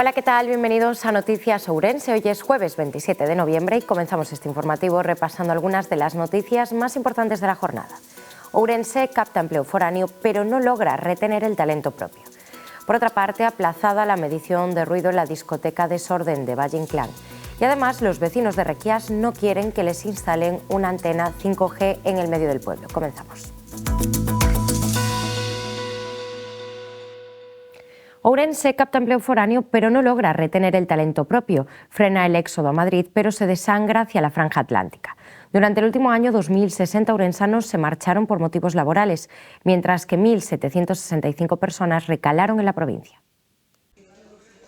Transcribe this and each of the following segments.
Hola, ¿qué tal? Bienvenidos a Noticias Ourense. Hoy es jueves 27 de noviembre y comenzamos este informativo repasando algunas de las noticias más importantes de la jornada. Ourense capta empleo foráneo, pero no logra retener el talento propio. Por otra parte, aplazada la medición de ruido en la discoteca Desorden de Valle Inclán. Y además, los vecinos de Requias no quieren que les instalen una antena 5G en el medio del pueblo. Comenzamos. Ourense capta empleo foráneo, pero no logra retener el talento propio. Frena el éxodo a Madrid, pero se desangra hacia la franja atlántica. Durante el último año, 2.060 ourensanos se marcharon por motivos laborales, mientras que 1.765 personas recalaron en la provincia.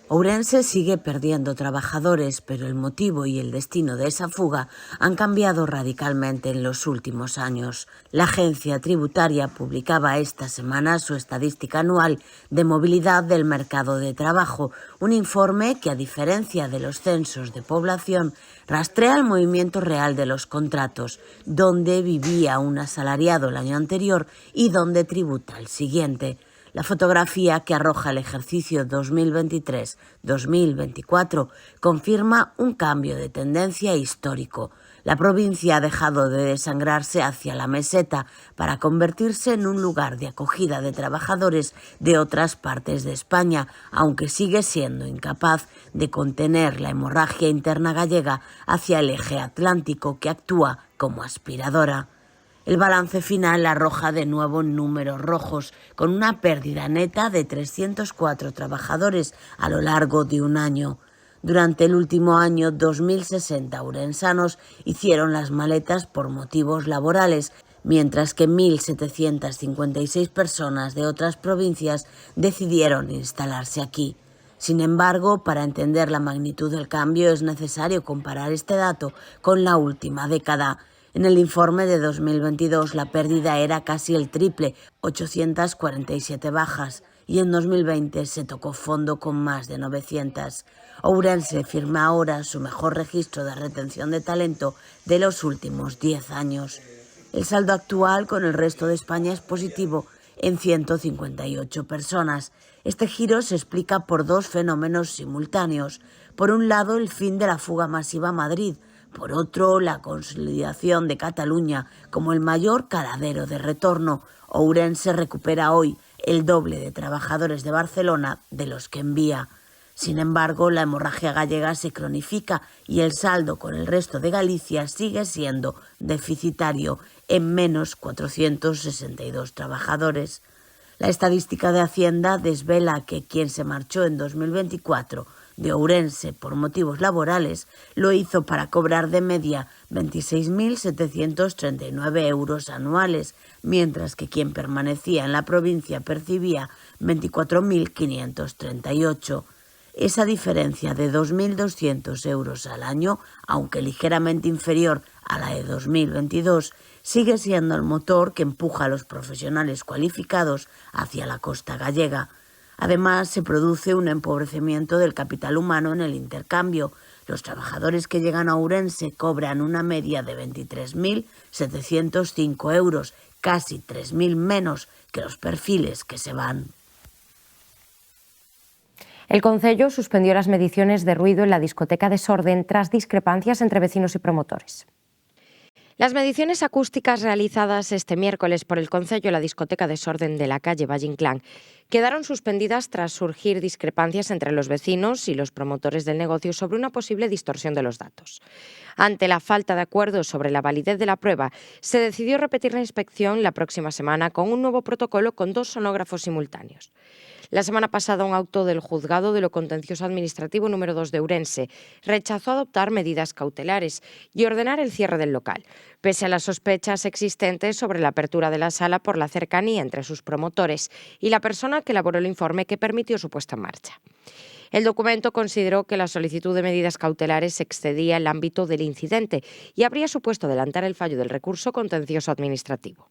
Ourense sigue perdiendo trabajadores, pero el motivo y el destino de esa fuga han cambiado radicalmente en los últimos años. La agencia tributaria publicaba esta semana su estadística anual de movilidad del mercado de trabajo, un informe que, a diferencia de los censos de población, rastrea el movimiento real de los contratos, dónde vivía un asalariado el año anterior y dónde tributa el siguiente. La fotografía que arroja el ejercicio 2023-2024 confirma un cambio de tendencia histórico. La provincia ha dejado de desangrarse hacia la meseta para convertirse en un lugar de acogida de trabajadores de otras partes de España, aunque sigue siendo incapaz de contener la hemorragia interna gallega hacia el eje atlántico, que actúa como aspiradora. El balance final arroja de nuevo números rojos, con una pérdida neta de 304 trabajadores a lo largo de un año. Durante el último año, 2.060 ourensanos hicieron las maletas por motivos laborales, mientras que 1.756 personas de otras provincias decidieron instalarse aquí. Sin embargo, para entender la magnitud del cambio es necesario comparar este dato con la última década. En el informe de 2022 la pérdida era casi el triple, 847 bajas, y en 2020 se tocó fondo con más de 900. Ourense firma ahora su mejor registro de retención de talento de los últimos 10 años. El saldo actual con el resto de España es positivo en 158 personas. Este giro se explica por dos fenómenos simultáneos. Por un lado, el fin de la fuga masiva a Madrid. Por otro, la consolidación de Cataluña como el mayor caladero de retorno. Ourense recupera hoy el doble de trabajadores de Barcelona de los que envía. Sin embargo, la hemorragia gallega se cronifica y el saldo con el resto de Galicia sigue siendo deficitario, en menos 462 trabajadores. La estadística de Hacienda desvela que quien se marchó en 2024 de Ourense por motivos laborales lo hizo para cobrar de media 26.739 euros anuales, mientras que quien permanecía en la provincia percibía 24.538. Esa diferencia de 2.200 euros al año, aunque ligeramente inferior a la de 2022, sigue siendo el motor que empuja a los profesionales cualificados hacia la costa gallega. Además, se produce un empobrecimiento del capital humano en el intercambio. Los trabajadores que llegan a Ourense cobran una media de 23.705 euros, casi 3.000 menos que los perfiles que se van. El Concello suspendió las mediciones de ruido en la discoteca Desorden tras discrepancias entre vecinos y promotores. Las mediciones acústicas realizadas este miércoles por el Concello en la discoteca Desorden de la calle Valle Inclán quedaron suspendidas tras surgir discrepancias entre los vecinos y los promotores del negocio sobre una posible distorsión de los datos. Ante la falta de acuerdo sobre la validez de la prueba, se decidió repetir la inspección la próxima semana con un nuevo protocolo con 2 sonógrafos simultáneos. La semana pasada, un auto del Juzgado de lo Contencioso Administrativo número 2 de Ourense rechazó adoptar medidas cautelares y ordenar el cierre del local, pese a las sospechas existentes sobre la apertura de la sala por la cercanía entre sus promotores y la persona que elaboró el informe que permitió su puesta en marcha. El documento consideró que la solicitud de medidas cautelares excedía el ámbito del incidente y habría supuesto adelantar el fallo del recurso contencioso administrativo.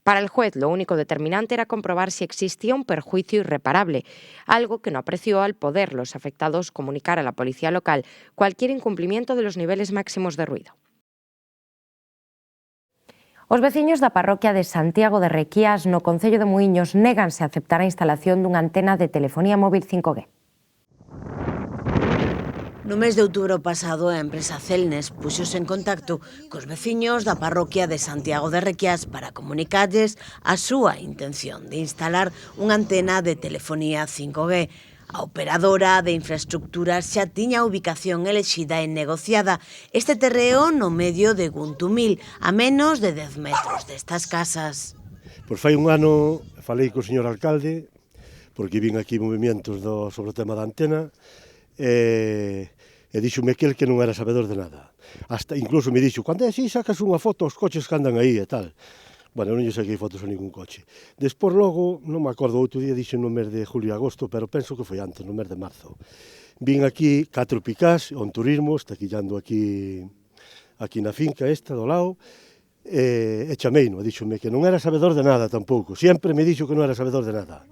Para el juez, lo único determinante era comprobar si existía un perjuicio irreparable, algo que no apreció al poder los afectados comunicar a la policía local cualquier incumplimiento de los niveles máximos de ruido. Os veciños da parroquia de Santiago de Requias no concello de Muíños néganse a aceptar a instalación dunha antena de telefonía móvil 5G. No mes de outubro pasado, a empresa Celnes puxose en contacto cos veciños da parroquia de Santiago de Requias para comunicarlles a súa intención de instalar unha antena de telefonía 5G. A operadora de infraestructuras xa tiña a ubicación elexida e negociada este terreo no medio de Guntumil, a menos de 10 metros destas casas. Pois fai un ano falei co señor alcalde, porque vin aquí movimientos sobre o tema da antena, e díxome que non era sabedor de nada. Hasta incluso me dixo, cando é así, sacas unha foto aos coches que andan aí e tal. Bueno, non lle saquei fotos a ningún coche. Despois logo, non me acordo, outro día dixo no mes de julio e agosto, pero penso que foi antes, no mes de marzo. Vin aquí 4 picás, un turismo, está quillando aquí na finca esta do lado, e chameino, díxome que non era sabedor de nada tampouco. Sempre me dixo que non era sabedor de nada.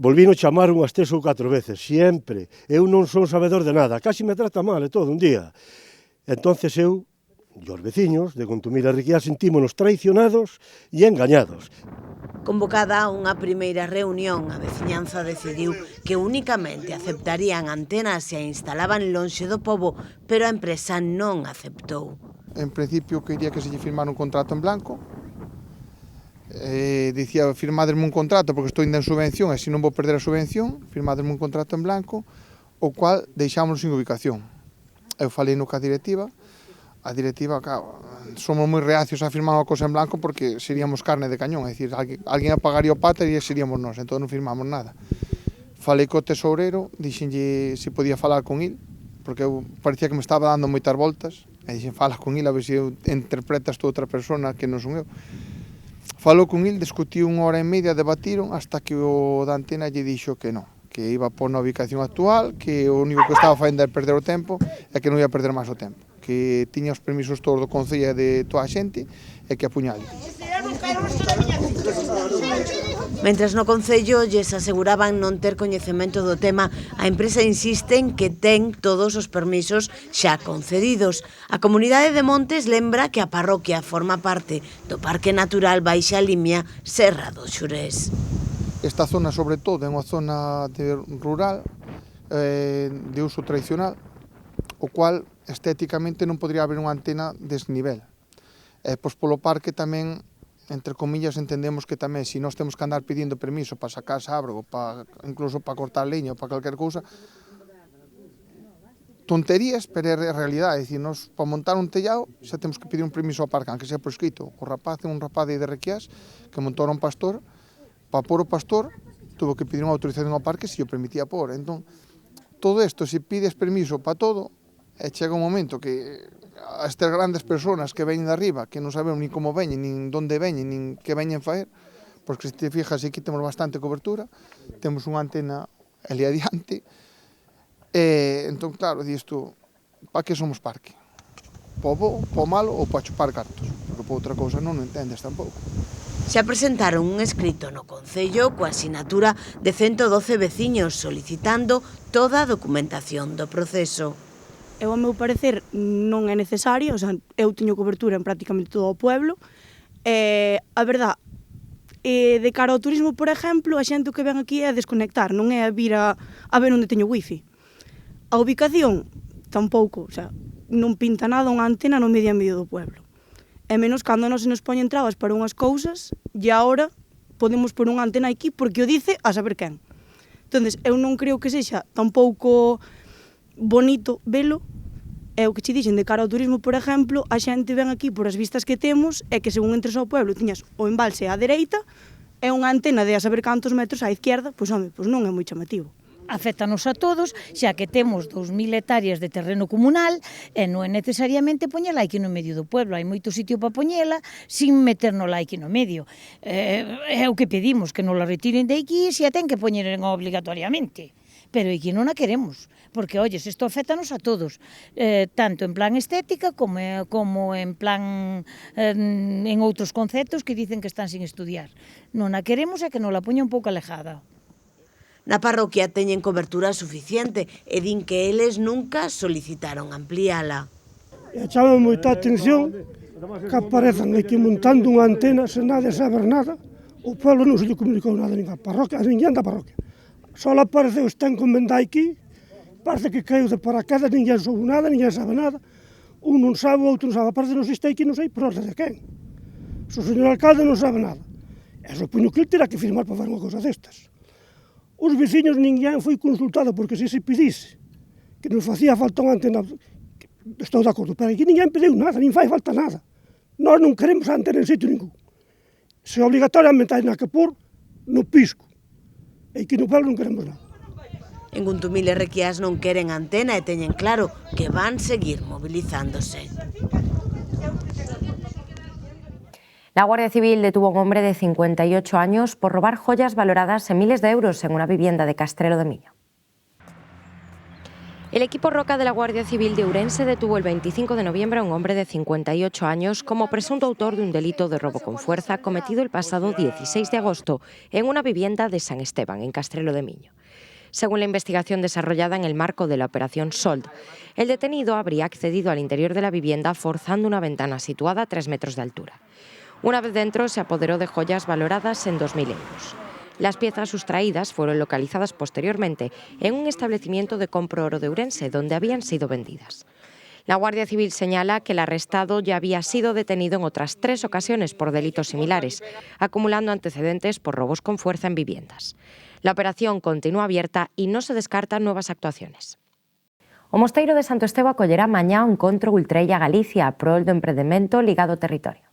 Volvino chamar unhas 3 ou 4 veces, sempre. Eu non son sabedor de nada, casi me trata mal e todo un día. Entonces eu, e os veciños de Guntumil e Requias, sentímonos traicionados e engañados. Convocada unha primeira reunión, a veciñanza decidiu que únicamente aceptarían antenas se a instalaban lonxe do pobo, pero a empresa non aceptou. En principio quería que se lle firmara un contrato en blanco. Dicía, firmadesme un contrato porque estou indo en subvención e se non vou perder a subvención, firmadesme un contrato en blanco, o cual deixámoslo sin ubicación. Eu falei no ca directiva, a directiva, claro, somos moi reacios a firmar unha cosa en blanco porque seríamos carne de cañón, é dicir, alguén apagaría o pater e seríamos nós, entón non firmamos nada. Falei co tesourero, dixenlle se podía falar con il, porque eu parecía que me estaba dando moitas voltas, e dixen, fala con il, a ver se interpretas tú outra persona que non son eu. Falou con il, discutiu 1 hora e media, debatiron, hasta que o da antena lle dixo que non, que iba por na ubicación actual, que o único que estaba facendo era perder o tempo e que non ia perder máis o tempo, que tiña os permisos todos do Concello de toda a xente e que apuñale. Mentres no Concello lles aseguraban non ter coñecemento do tema, a empresa insiste en que ten todos os permisos xa concedidos. A Comunidade de Montes lembra que a parroquia forma parte do Parque Natural Baixa Limia Serra do Xurés. Esta zona, sobre todo, é unha zona rural, de uso tradicional, o cual estéticamente non podría haber unha antena deste nivel. Pois polo parque tamén, entre comillas, entendemos que tamén, se nós temos que andar pedindo permiso para sacar árbore, incluso para cortar leña ou para calquer cousa, tonterías, pero é realidade. É dicir, nós para montar un tellado xa temos que pedir un permiso ao parque, aunque sea por escrito. Un rapaz de Requias que montou un pastor, para pôr o pastor, tuvo que pedir unha autorización ao parque se o permitía pôr. Entón, todo isto, se pides permiso para todo, chega un momento que estas grandes personas que veñen de arriba, que non sabemos nin como veñen, nin onde veñen, nin que veñen faer, porque se te fijas, aquí temos bastante cobertura, temos unha antena ali adiante, entón, claro, dis tú, para que somos parque? Para o bo, para o malo ou para chupar cartos? Porque para outra cousa non entendes tampouco. Xa presentaron un escrito no Concello coa asinatura de 112 veciños solicitando toda a documentación do proceso. Eu, ao meu parecer, non é necesario, o sea, eu teño cobertura en prácticamente todo o pueblo. A verdad, de cara ao turismo, por exemplo, a xente que ven aquí é a desconectar, non é a vir a ver onde teño wifi. A ubicación, tampouco, o sea, non pinta nada unha antena no medio do pueblo. E menos cando non se nos poñen trabas para unhas cousas, e agora podemos pôr unha antena aquí porque o dice a saber quen. Entonces, eu non creo que sexa tampouco bonito velo. É o que che dixen, de cara ao turismo, por exemplo, a xente ven aquí por as vistas que temos e que según entres ao pueblo tiñas o embalse á dereita e unha antena de a saber cantos metros á izquierda, pois home, pois non é moi chamativo. Aféctanos a todos, xa que temos 2000 hectáreas de terreno comunal e non é necesariamente poñela aquí no medio do pueblo, hai moito sitio para poñela sin meternola aquí no medio. É o que pedimos, que non la retiren de aquí se a ten que poñer obligatoriamente. Pero aquí non a queremos, porque, olles, isto afétanos a todos, tanto en plan estética como en plan en outros conceptos que dicen que están sin estudiar. Non a queremos e que non la poña un pouco alejada. Na parroquia teñen cobertura suficiente e din que eles nunca solicitaron ampliala. E chama moita atención que aparezan aquí montando unha antena sen nadie saber nada. O pueblo non se lle comunicou nada nin a parroquia, a ninguén da parroquia. Só apareceu, está encomendado aquí, parece que caiu de paraquedas, ninguén soubo nada, ninguén sabe nada. Un non sabe, o outro non sabe, parece que non existe aquí, non sei por orde de quen. Se o señor alcalde non sabe nada. E supoño que ele terá que firmar para fazer unha cosa destas. Os veciños ninguén foi consultado, porque se pedise que nos facía falta unha antena, estou de acordo, pero aquí ninguén pediu nada, nin fai falta nada. Nós non queremos antena en sitio ningún. Se obligatoriamente hai na que pôr, no pisco. E aquí no pueblo non queremos nada. En Guntumil e Requias non queren antena e teñen claro que van seguir movilizándose. La Guardia Civil detuvo a un hombre de 58 años por robar joyas valoradas en miles de euros en una vivienda de Castrelo de Miño. El equipo Roca de la Guardia Civil de Ourense detuvo el 25 de noviembre a un hombre de 58 años como presunto autor de un delito de robo con fuerza cometido el pasado 16 de agosto en una vivienda de San Esteban, en Castrelo de Miño. Según la investigación desarrollada en el marco de la operación Sold, el detenido habría accedido al interior de la vivienda forzando una ventana situada a 3 metros de altura. Una vez dentro, se apoderó de joyas valoradas en 2.000 euros. Las piezas sustraídas fueron localizadas posteriormente en un establecimiento de compro oro de Ourense, donde habían sido vendidas. La Guardia Civil señala que el arrestado ya había sido detenido en otras 3 ocasiones por delitos similares, acumulando antecedentes por robos con fuerza en viviendas. La operación continúa abierta y no se descartan nuevas actuaciones. O Mosteiro de Santo Estevo acollerá mañá un encontro Ultrella Galicia a prol do emprendemento ligado ao territorio.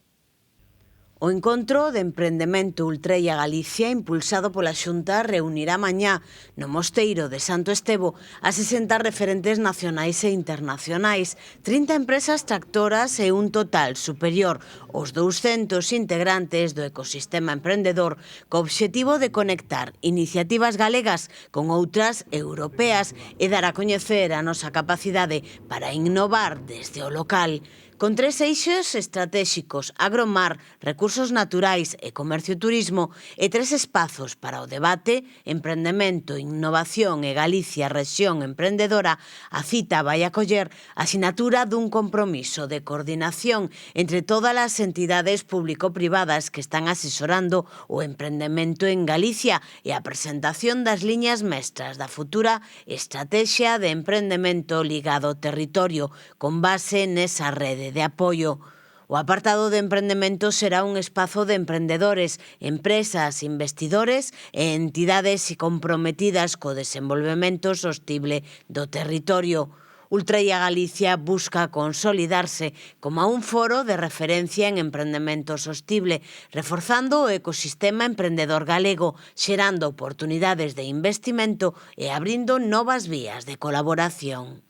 O encontro de emprendemento Ultrella Galicia impulsado pola Xunta reunirá mañá no Mosteiro de Santo Estevo a 60 referentes nacionais e internacionais, 30 empresas tractoras e un total superior aos 200 integrantes do ecosistema emprendedor co obxectivo de conectar iniciativas galegas con outras europeas e dar a coñecer a nosa capacidade para innovar desde o local. Con 3 eixos estratéxicos, agromar, recursos naturais e comercio e turismo, e 3 espazos para o debate, emprendemento, innovación e Galicia rexión emprendedora, a cita vai acoller a sinatura dun compromiso de coordinación entre todas as entidades público-privadas que están asesorando o emprendemento en Galicia e a presentación das liñas mestras da futura estrategia de emprendemento ligado ao territorio, con base nesa rede de apoio. O apartado de emprendemento será un espazo de emprendedores, empresas, investidores e entidades comprometidas co desenvolvemento sostible do territorio. Ultrella Galicia busca consolidarse como un foro de referencia en emprendemento sostible, reforzando o ecosistema emprendedor galego, xerando oportunidades de investimento e abrindo novas vías de colaboración.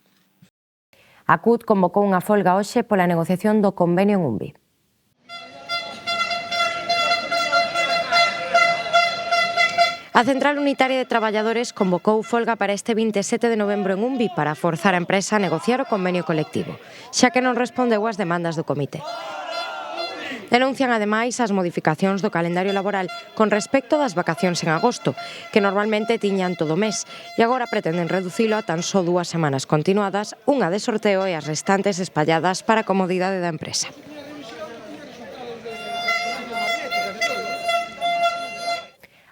A CUT convocou unha folga hoxe pola negociación do convenio en Umbi. A Central Unitaria de Traballadores convocou folga para este 27 de novembro en Umbi para forzar a empresa a negociar o convenio colectivo, xa que non respondeu ás demandas do comité. Denuncian ademais as modificacións do calendario laboral con respecto das vacacións en agosto, que normalmente tiñan todo o mes, e agora pretenden reducilo a tan só 2 semanas continuadas, unha de sorteo e as restantes espalladas para a comodidade da empresa.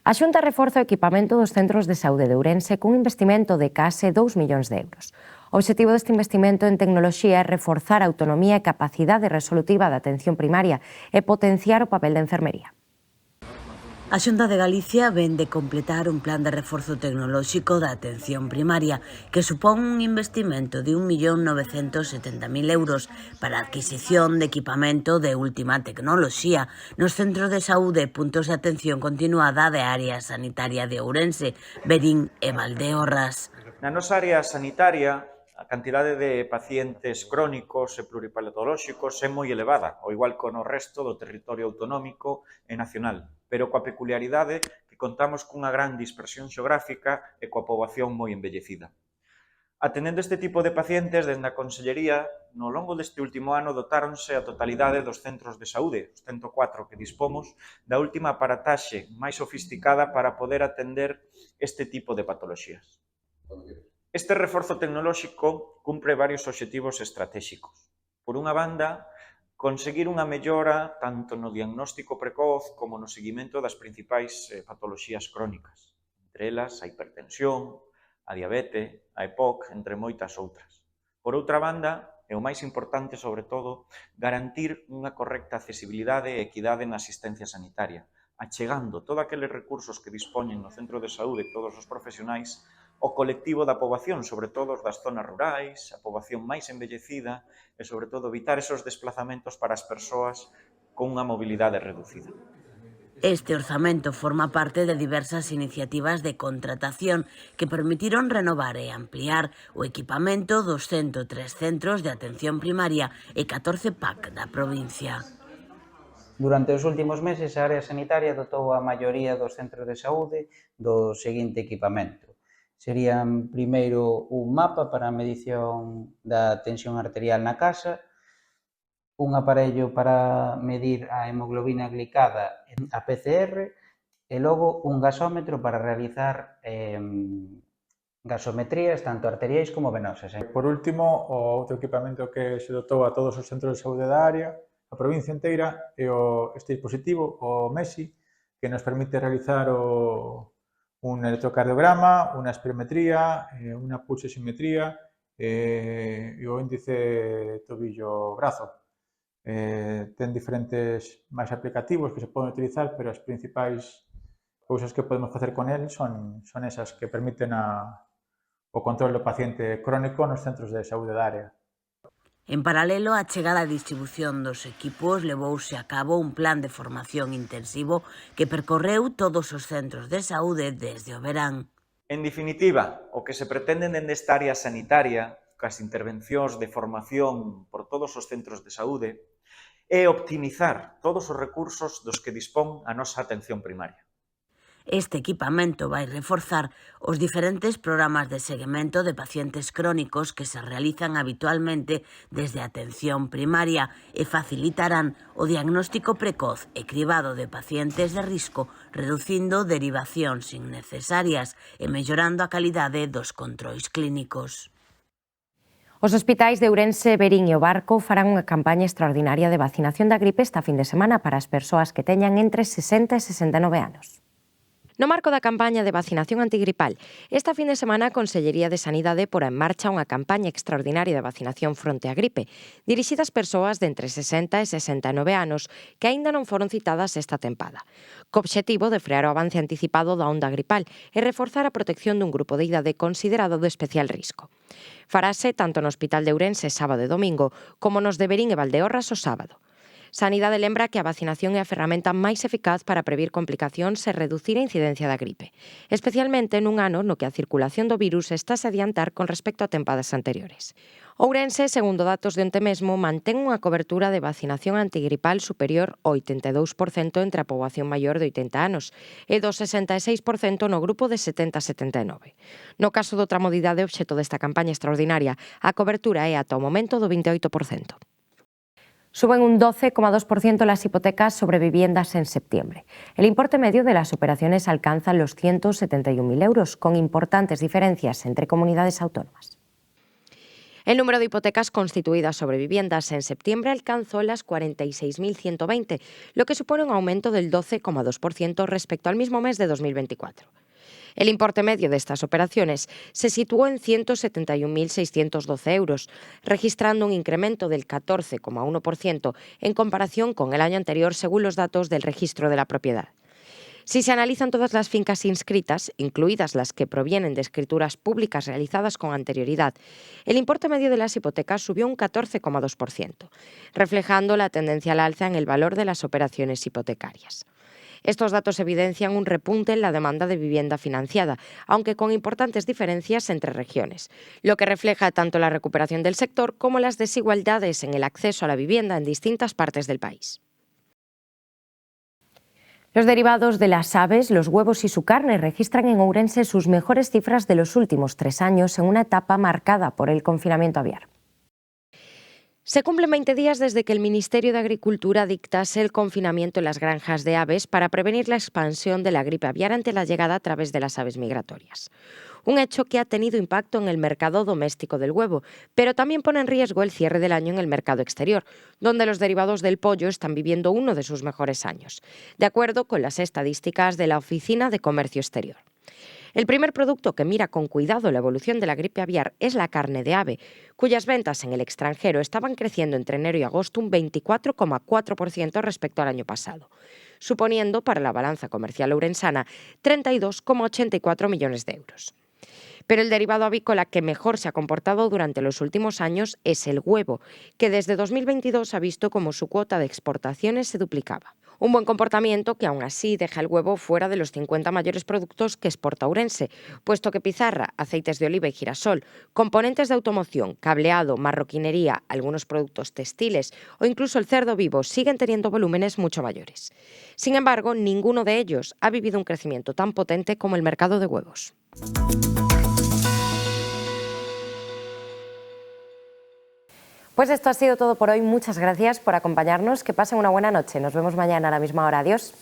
A Xunta reforza o equipamento dos centros de saúde de Ourense cun investimento de case 2 millóns de euros. O obxectivo deste investimento en tecnoloxía é reforzar a autonomía e capacidade resolutiva da atención primaria e potenciar o papel da enfermería. A Xunta de Galicia ven de completar un plan de reforzo tecnolóxico da atención primaria que supón un investimento de 1.970.000 euros para a adquisición de equipamento de última tecnoloxía nos centros de saúde e puntos de atención continuada de área sanitaria de Ourense, Verín e Valdeorras. Na nosa área sanitaria, a cantidade de pacientes crónicos e pluripatolóxicos é moi elevada, ao igual que no resto do territorio autonómico e nacional, pero coa peculiaridade que contamos cunha gran dispersión xeográfica e coa poboación moi envellecida. Atendendo este tipo de pacientes, dende a Consellería, no longo deste último ano dotáronse a totalidade dos centros de saúde, os 104 que dispomos, da última aparataxe máis sofisticada para poder atender este tipo de patoloxías. Este reforzo tecnolóxico cumpre varios obxectivos estratéxicos. Por unha banda, conseguir unha mellora tanto no diagnóstico precoz como no seguimento das principais patoloxías crónicas, entre elas a hipertensión, a diabetes, a EPOC, entre moitas outras. Por outra banda, e o máis importante, sobre todo, garantir unha correcta accesibilidade e equidade na asistencia sanitaria, achegando todos aqueles recursos que dispoñen no centro de saúde todos os profesionais ao colectivo da poboación, sobre todo os das zonas rurais, a poboación máis envellecida e, sobre todo, evitar esos desplazamentos para as persoas con unha mobilidade reducida. Este orzamento forma parte de diversas iniciativas de contratación que permitiron renovar e ampliar o equipamento dos 103 centros de atención primaria e 14 PAC da provincia. Durante os últimos meses, a área sanitaria dotou a maioría dos centros de saúde do seguinte equipamento. Serían, primeiro, un mapa para a medición da tensión arterial na casa, un aparello para medir a hemoglobina glicada, a PCR, e logo un gasómetro para realizar gasometrías tanto arteriais como venosas. Por último, o outro equipamento que se dotou a todos os centros de saúde da área, a provincia inteira, é este dispositivo, o MESI, que nos permite realizar un electrocardiograma, unha espirometría, unha pulsosimetría e o índice tobillo-brazo. Ten diferentes máis aplicativos que se poden utilizar, pero as principais cousas que podemos facer con el son esas que permiten o control do paciente crónico nos centros de saúde da área. En paralelo á chegada a distribución dos equipos, levouse a cabo un plan de formación intensivo que percorreu todos os centros de saúde desde o verán. En definitiva, o que se pretende dende esta área sanitaria, cas intervencións de formación por todos os centros de saúde, é optimizar todos os recursos dos que dispón a nosa atención primaria. Este equipamento vai reforzar os diferentes programas de seguimento de pacientes crónicos que se realizan habitualmente desde a atención primaria e facilitarán o diagnóstico precoz e cribado de pacientes de risco, reducindo derivacións innecesarias e mellorando a calidade dos controis clínicos. Os hospitais de Ourense, Verín e O Barco farán unha campaña extraordinaria de vacinación da gripe esta fin de semana para as persoas que teñan entre 60 e 69 anos. No marco da campaña de vacinación antigripal, esta fin de semana a Consellería de Sanidade porá en marcha unha campaña extraordinaria de vacinación fronte á gripe, dirixida ás persoas de entre 60 e 69 anos que aínda non foron citadas esta tempada, co obxectivo de frear o avance anticipado da onda gripal e reforzar a protección dun grupo de idade considerado de especial risco. Farase tanto no Hospital de Ourense sábado e domingo como nos de Verín e Valdeorras o sábado. Sanidade lembra que a vacinación é a ferramenta máis eficaz para previr complicacións e reducir a incidencia da gripe, especialmente nun ano no que a circulación do virus está a adiantar con respecto a tempadas anteriores. Ourense, segundo datos de onte mesmo, mantén unha cobertura de vacinación antigripal superior ao 82% entre a poboación maior de 80 anos e do 66% no grupo de 70 a 79. No caso do tramo de idade obxecto desta campaña extraordinaria, a cobertura é ata o momento do 28%. Suben un 12,2% las hipotecas sobre viviendas en septiembre. El importe medio de las operaciones alcanza los 171.000 euros, con importantes diferencias entre comunidades autónomas. El número de hipotecas constituidas sobre viviendas en septiembre alcanzó las 46.120, lo que supone un aumento del 12,2% respecto al mismo mes de 2024. El importe medio de estas operaciones se situó en 171.612 euros, registrando un incremento del 14,1% en comparación con el año anterior según los datos del registro de la propiedad. Si se analizan todas las fincas inscritas, incluidas las que provienen de escrituras públicas realizadas con anterioridad, el importe medio de las hipotecas subió un 14,2%, reflejando la tendencia al alza en el valor de las operaciones hipotecarias. Estos datos evidencian un repunte en la demanda de vivienda financiada, aunque con importantes diferencias entre regiones, lo que refleja tanto la recuperación del sector como las desigualdades en el acceso a la vivienda en distintas partes del país. Los derivados de las aves, los huevos y su carne registran en Ourense sus mejores cifras de los últimos 3 años en una etapa marcada por el confinamiento aviar. Se cumplen 20 días desde que el Ministerio de Agricultura dictase el confinamiento en las granjas de aves para prevenir la expansión de la gripe aviar ante la llegada a través de las aves migratorias. Un hecho que ha tenido impacto en el mercado doméstico del huevo, pero también pone en riesgo el cierre del año en el mercado exterior, donde los derivados del pollo están viviendo uno de sus mejores años, de acuerdo con las estadísticas de la Oficina de Comercio Exterior. El primer producto que mira con cuidado la evolución de la gripe aviar es la carne de ave, cuyas ventas en el extranjero estaban creciendo entre enero y agosto un 24,4% respecto al año pasado, suponiendo para la balanza comercial ourensana 32,84 millones de euros. Pero el derivado avícola que mejor se ha comportado durante los últimos años es el huevo, que desde 2022 ha visto como su cuota de exportaciones se duplicaba. Un buen comportamiento que aún así deja el huevo fuera de los 50 mayores productos que exporta Ourense, puesto que pizarra, aceites de oliva y girasol, componentes de automoción, cableado, marroquinería, algunos productos textiles o incluso el cerdo vivo siguen teniendo volúmenes mucho mayores. Sin embargo, ninguno de ellos ha vivido un crecimiento tan potente como el mercado de huevos. Pues esto ha sido todo por hoy. Muchas gracias por acompañarnos. Que pasen una buena noche. Nos vemos mañana a la misma hora. Adiós.